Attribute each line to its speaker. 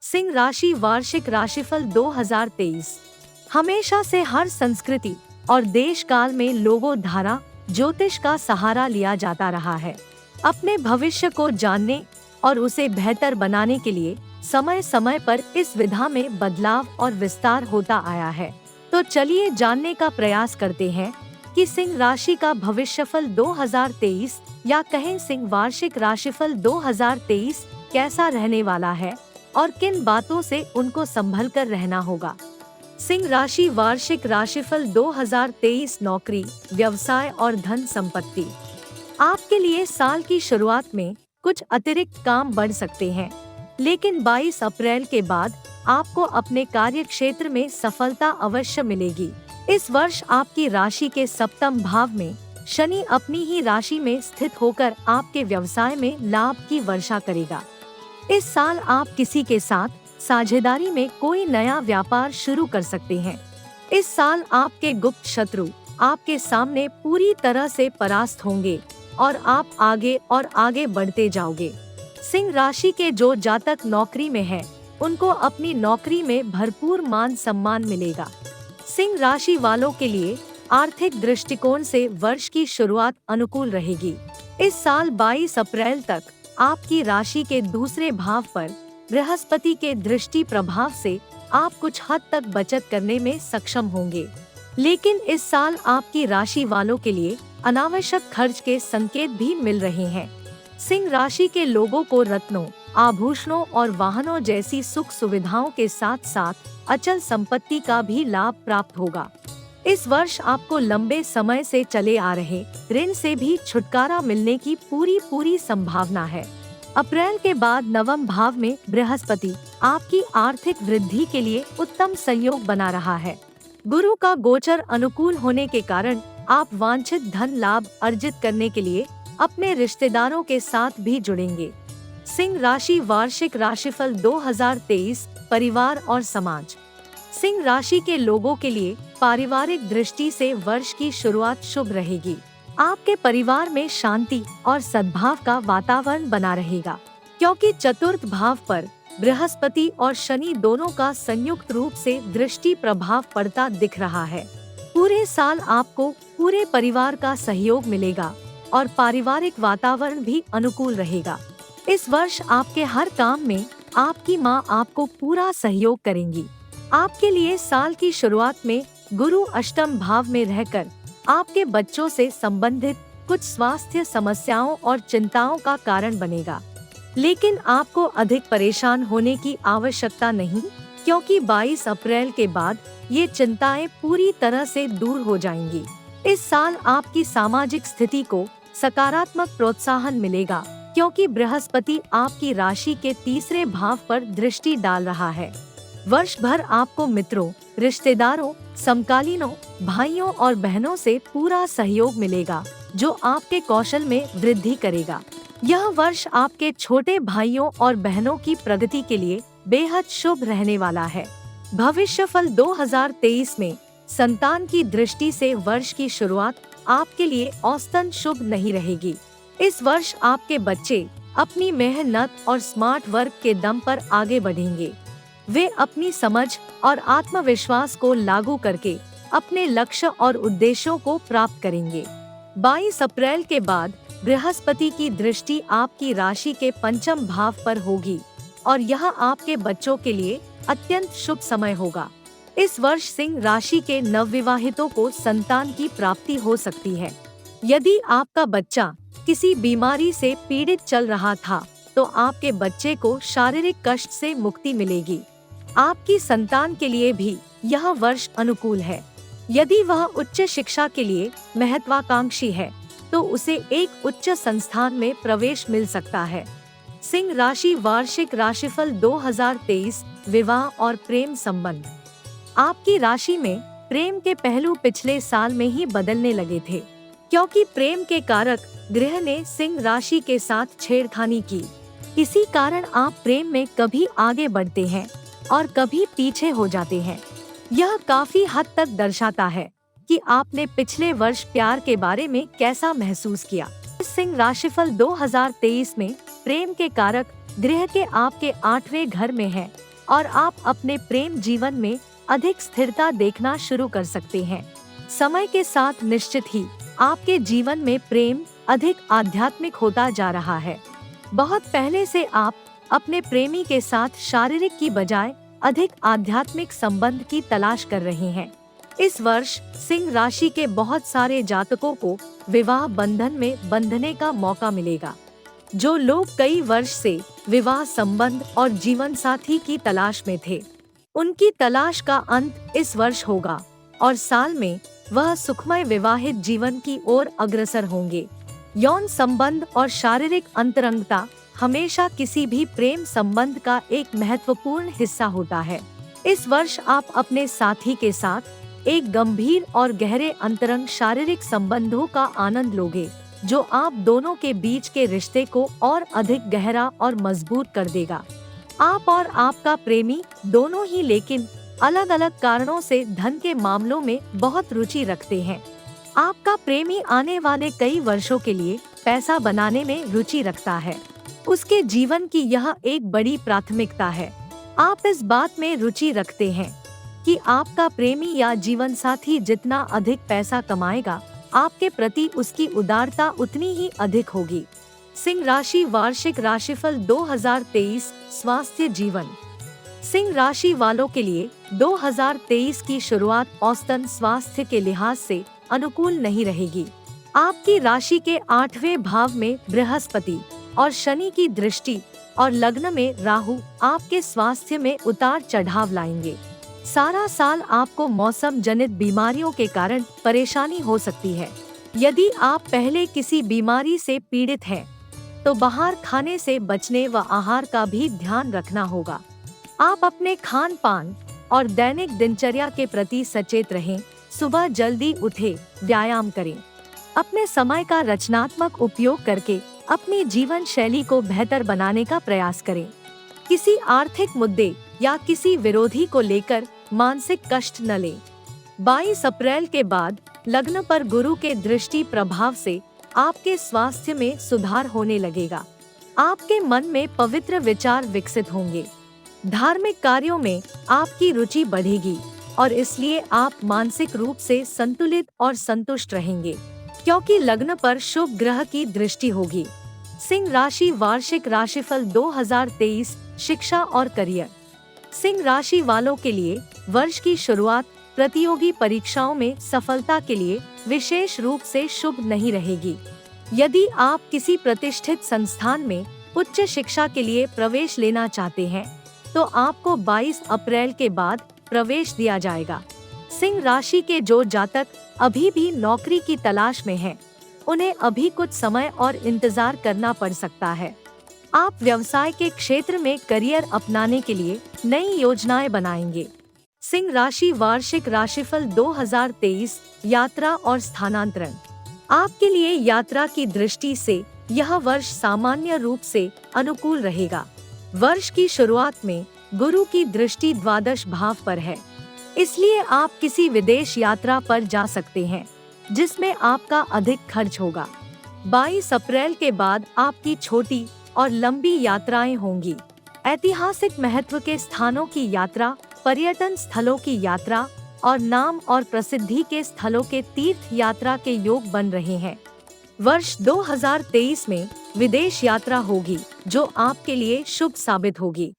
Speaker 1: सिंह राशि वार्षिक राशिफल 2023। हमेशा से हर संस्कृति और देश काल में लोगों धारा ज्योतिष का सहारा लिया जाता रहा है। अपने भविष्य को जानने और उसे बेहतर बनाने के लिए समय समय पर इस विधा में बदलाव और विस्तार होता आया है। तो चलिए जानने का प्रयास करते हैं कि सिंह राशि का भविष्यफल 2023 या कहें सिंह वार्षिक राशिफल 2023 कैसा रहने वाला है और किन बातों से उनको संभल कर रहना होगा। सिंह राशि वार्षिक राशिफल 2023 नौकरी, व्यवसाय और धन संपत्ति। आपके लिए साल की शुरुआत में कुछ अतिरिक्त काम बढ़ सकते हैं, लेकिन 22 अप्रैल के बाद आपको अपने कार्य क्षेत्र में सफलता अवश्य मिलेगी। इस वर्ष आपकी राशि के सप्तम भाव में शनि अपनी ही राशि में स्थित होकर आपके व्यवसाय में लाभ की वर्षा करेगा। इस साल आप किसी के साथ साझेदारी में कोई नया व्यापार शुरू कर सकते हैं। इस साल आपके गुप्त शत्रु आपके सामने पूरी तरह से परास्त होंगे और आप आगे और आगे बढ़ते जाओगे। सिंह राशि के जो जातक नौकरी में हैं, उनको अपनी नौकरी में भरपूर मान सम्मान मिलेगा। सिंह राशि वालों के लिए आर्थिक दृष्टिकोण से वर्ष की शुरुआत अनुकूल रहेगी। इस साल 22 अप्रैल तक आपकी राशि के दूसरे भाव पर बृहस्पति के दृष्टि प्रभाव से आप कुछ हद तक बचत करने में सक्षम होंगे, लेकिन इस साल आपकी राशि वालों के लिए अनावश्यक खर्च के संकेत भी मिल रहे हैं। सिंह राशि के लोगों को रत्नों, आभूषणों और वाहनों जैसी सुख सुविधाओं के साथ साथ अचल संपत्ति का भी लाभ प्राप्त होगा। इस वर्ष आपको लंबे समय से चले आ रहे ऋण से भी छुटकारा मिलने की पूरी संभावना है। अप्रैल के बाद नवम भाव में बृहस्पति आपकी आर्थिक वृद्धि के लिए उत्तम संयोग बना रहा है। गुरु का गोचर अनुकूल होने के कारण आप वांछित धन लाभ अर्जित करने के लिए अपने रिश्तेदारों के साथ भी जुड़ेंगे। सिंह राशि वार्षिक राशिफल 2023 परिवार और समाज। सिंह राशि के लोगों के लिए पारिवारिक दृष्टि से वर्ष की शुरुआत शुभ रहेगी। आपके परिवार में शांति और सद्भाव का वातावरण बना रहेगा, क्योंकि चतुर्थ भाव पर बृहस्पति और शनि दोनों का संयुक्त रूप से दृष्टि प्रभाव पड़ता दिख रहा है। पूरे साल आपको पूरे परिवार का सहयोग मिलेगा और पारिवारिक वातावरण भी अनुकूल रहेगा। इस वर्ष आपके हर काम में आपकी मां आपको पूरा सहयोग करेंगी। आपके लिए साल की शुरुआत में गुरु अष्टम भाव में रहकर आपके बच्चों से संबंधित कुछ स्वास्थ्य समस्याओं और चिंताओं का कारण बनेगा, लेकिन आपको अधिक परेशान होने की आवश्यकता नहीं, क्योंकि 22 अप्रैल के बाद ये चिंताएं पूरी तरह से दूर हो जाएंगी। इस साल आपकी सामाजिक स्थिति को सकारात्मक प्रोत्साहन मिलेगा, क्योंकि बृहस्पति आपकी राशि के तीसरे भाव पर दृष्टि डाल रहा है। वर्ष भर आपको मित्रों, रिश्तेदारों, समकालीनों, भाइयों और बहनों से पूरा सहयोग मिलेगा, जो आपके कौशल में वृद्धि करेगा। यह वर्ष आपके छोटे भाइयों और बहनों की प्रगति के लिए बेहद शुभ रहने वाला है। भविष्यफल 2023 में संतान की दृष्टि से वर्ष की शुरुआत आपके लिए औसतन शुभ नहीं रहेगी। इस वर्ष आपके बच्चे अपनी मेहनत और स्मार्ट वर्क के दम पर आगे बढ़ेंगे। वे अपनी समझ और आत्मविश्वास को लागू करके अपने लक्ष्य और उद्देश्यों को प्राप्त करेंगे। 22 अप्रैल के बाद बृहस्पति की दृष्टि आपकी राशि के पंचम भाव पर होगी और यह आपके बच्चों के लिए अत्यंत शुभ समय होगा। इस वर्ष सिंह राशि के नवविवाहितों को संतान की प्राप्ति हो सकती है। यदि आपका बच्चा किसी बीमारी से पीड़ित चल रहा था, तो आपके बच्चे को शारीरिक कष्ट से मुक्ति मिलेगी। आपकी संतान के लिए भी यह वर्ष अनुकूल है। यदि वह उच्च शिक्षा के लिए महत्वाकांक्षी है, तो उसे एक उच्च संस्थान में प्रवेश मिल सकता है। सिंह राशि वार्षिक राशिफल 2023 विवाह और प्रेम संबंध। आपकी राशि में प्रेम के पहलू पिछले साल में ही बदलने लगे थे, क्योंकि प्रेम के कारक ग्रह ने सिंह राशि के साथ छेड़खानी की। इसी कारण आप प्रेम में कभी आगे बढ़ते हैं और कभी पीछे हो जाते हैं। यह काफी हद तक दर्शाता है कि आपने पिछले वर्ष प्यार के बारे में कैसा महसूस किया। सिंह राशिफल 2023 में प्रेम के कारक ग्रह के आपके 8वें घर में है, और आप अपने प्रेम जीवन में अधिक स्थिरता देखना शुरू कर सकते हैं। समय के साथ निश्चित ही आपके जीवन में प्रेम अधिक आध्यात्मिक होता जा रहा है। बहुत पहले से आप अपने प्रेमी के साथ शारीरिक की बजाय अधिक आध्यात्मिक संबंध की तलाश कर रहे हैं। इस वर्ष सिंह राशि के बहुत सारे जातकों को विवाह बंधन में बंधने का मौका मिलेगा। जो लोग कई वर्ष से विवाह संबंध और जीवन साथी की तलाश में थे, उनकी तलाश का अंत इस वर्ष होगा और साल में वह सुखमय विवाहित जीवन की ओर अग्रसर होंगे। यौन संबंध और शारीरिक अंतरंगता हमेशा किसी भी प्रेम संबंध का एक महत्वपूर्ण हिस्सा होता है। इस वर्ष आप अपने साथी के साथ एक गंभीर और गहरे अंतरंग शारीरिक संबंधों का आनंद लोगे, जो आप दोनों के बीच के रिश्ते को और अधिक गहरा और मजबूत कर देगा। आप और आपका प्रेमी दोनों ही लेकिन अलग अलग कारणों से धन के मामलों में बहुत रुचि रखते हैं। आपका प्रेमी आने वाले कई वर्षों के लिए पैसा बनाने में रुचि रखता है। उसके जीवन की यह एक बड़ी प्राथमिकता है। आप इस बात में रुचि रखते हैं कि आपका प्रेमी या जीवन साथी जितना अधिक पैसा कमाएगा, आपके प्रति उसकी उदारता उतनी ही अधिक होगी। सिंह राशि वार्षिक राशिफल 2023 स्वास्थ्य जीवन। सिंह राशि वालों के लिए 2023 की शुरुआत औसतन स्वास्थ्य के लिहाज से अनुकूल नहीं रहेगी। आपकी राशि के 8वें भाव में बृहस्पति और शनि की दृष्टि और लग्न में राहु आपके स्वास्थ्य में उतार चढ़ाव लाएंगे। सारा साल आपको मौसम जनित बीमारियों के कारण परेशानी हो सकती है। यदि आप पहले किसी बीमारी से पीड़ित हैं, तो बाहर खाने से बचने व आहार का भी ध्यान रखना होगा। आप अपने खान पान और दैनिक दिनचर्या के प्रति सचेत रहें। सुबह जल्दी उठे, व्यायाम करें। अपने समय का रचनात्मक उपयोग करके अपनी जीवन शैली को बेहतर बनाने का प्रयास करें। किसी आर्थिक मुद्दे या किसी विरोधी को लेकर मानसिक कष्ट न लें। 22 अप्रैल के बाद लग्न पर गुरु के दृष्टि प्रभाव से आपके स्वास्थ्य में सुधार होने लगेगा। आपके मन में पवित्र विचार विकसित होंगे। धार्मिक कार्यों में आपकी रुचि बढ़ेगी और इसलिए आप मानसिक रूप से संतुलित और संतुष्ट रहेंगे, क्योंकि लग्न पर शुभ ग्रह की दृष्टि होगी। सिंह राशि वार्षिक राशिफल 2023 शिक्षा और करियर। सिंह राशि वालों के लिए वर्ष की शुरुआत प्रतियोगी परीक्षाओं में सफलता के लिए विशेष रूप से शुभ नहीं रहेगी। यदि आप किसी प्रतिष्ठित संस्थान में उच्च शिक्षा के लिए प्रवेश लेना चाहते हैं, तो आपको 22 अप्रैल के बाद प्रवेश दिया जाएगा। सिंह राशि के जो जातक अभी भी नौकरी की तलाश में हैं, उन्हें अभी कुछ समय और इंतजार करना पड़ सकता है। आप व्यवसाय के क्षेत्र में करियर अपनाने के लिए नई योजनाएं बनाएंगे। सिंह राशि वार्षिक राशिफल 2023 यात्रा और स्थानांतरण। आपके लिए यात्रा की दृष्टि से यह वर्ष सामान्य रूप से अनुकूल रहेगा। वर्ष की शुरुआत में गुरु की दृष्टि द्वादश भाव पर है, इसलिए आप किसी विदेश यात्रा पर जा सकते हैं, जिसमें आपका अधिक खर्च होगा। 22 अप्रैल के बाद आपकी छोटी और लंबी यात्राएं होंगी। ऐतिहासिक महत्व के स्थानों की यात्रा, पर्यटन स्थलों की यात्रा और नाम और प्रसिद्धि के स्थलों के तीर्थ यात्रा के योग बन रहे हैं। वर्ष 2023 में विदेश यात्रा होगी, जो आपके लिए शुभ साबित होगी।